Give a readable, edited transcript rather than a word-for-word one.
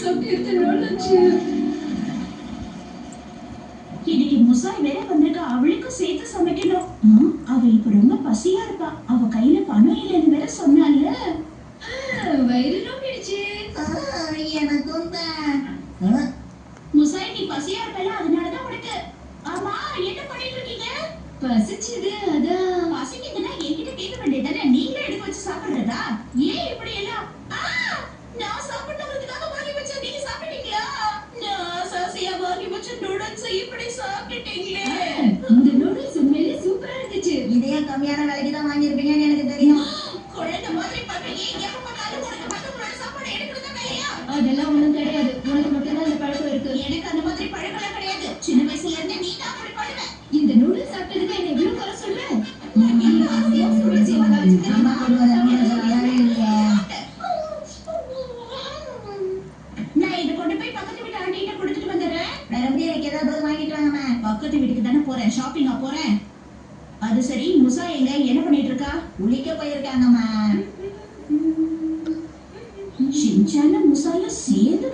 சாப்பிட்டு எத்தனை நாள் ஆச்சு? இன்னைக்கு முசாய் வேற வந்திருக்கா, அவளுக்கும் சேர்த்து சமைக்கணும். அவ இப்ப ரொம்ப பசியா இருப்பா. அவ கையில பணம் இல்லைன்னு வேற சொன்னால. வயிறு நோக்கிடுச்சு. எனக்கும் தான். முசாய் நீ பசியா இருப்பல, அதனாலதான் உனக்கு. ஆமா, என்ன பண்ணிட்டு இருக்கீங்க? பசிச்சுது அதான். பசிக்குதுன்னா என்கிட்ட கேட்க வேண்டியதானே, நீங்களே எடுத்து வச்சு சாப்பிடுறதா? ஏன் இப்படி எல்லாம்? நான் சாப்பிட்டதுக்காக வாங்கி வச்சேன், நீங்க சாப்பிட்டீங்களா? நான் ஆசையா வாங்கி வச்ச நூடுல்ஸ் இப்படி சாப்பிட்டீங்களே. இந்த நூடுல்ஸ் உண்மையிலே சூப்பரா இருந்துச்சு. இதையே கம்மியான விலைக்கு தான் வாங்கியிருப்பீங்கன்னு எனக்கு தெரியும். குழந்தை மாதிரி பண்றீங்க, எப்ப பார்த்தாலும் உனக்கு மத்தவங்களோட சாப்பாடு எடுக்கிறதா வேலையா? அதெல்லாம் ஒண்ணும் கிடையாது, உனக்கு மட்டும்தான் அந்த பழக்கம் இருக்கு. எனக்கு அந்த மாதிரி பழக்கம் கிடையாது. சின்ன வயசுல இருந்தே நீ தான் அப்படி பண்ணுவ. இந்த நூடுல்ஸ் சாப்பிட்டதுக்கு என்ன இவ்வளவு குறை சொல்ற? அம்மா கொண்டு வர நூடுல்ஸ் நல்லாவே இல்லையே. நான் இதை கொண்டு போய் பக்கத்து வீட்டு ஆண்டிகிட்ட கொடுத்துட்டு வந்துடுறேன். வேற எப்படி எனக்கு ஏதாவது வாங்கிட்டு வாங்கம்மா. பக்கத்து வீட்டுக்கு தானே போறேன், ஷாப்பிங்கா போறேன். அது சரி, முசா எங்க, என்ன பண்ணிட்டு இருக்கா? குளிக்க போயிருக்காங்கம்மா. ஷின்சானும் முசாயும் சேர்ந்து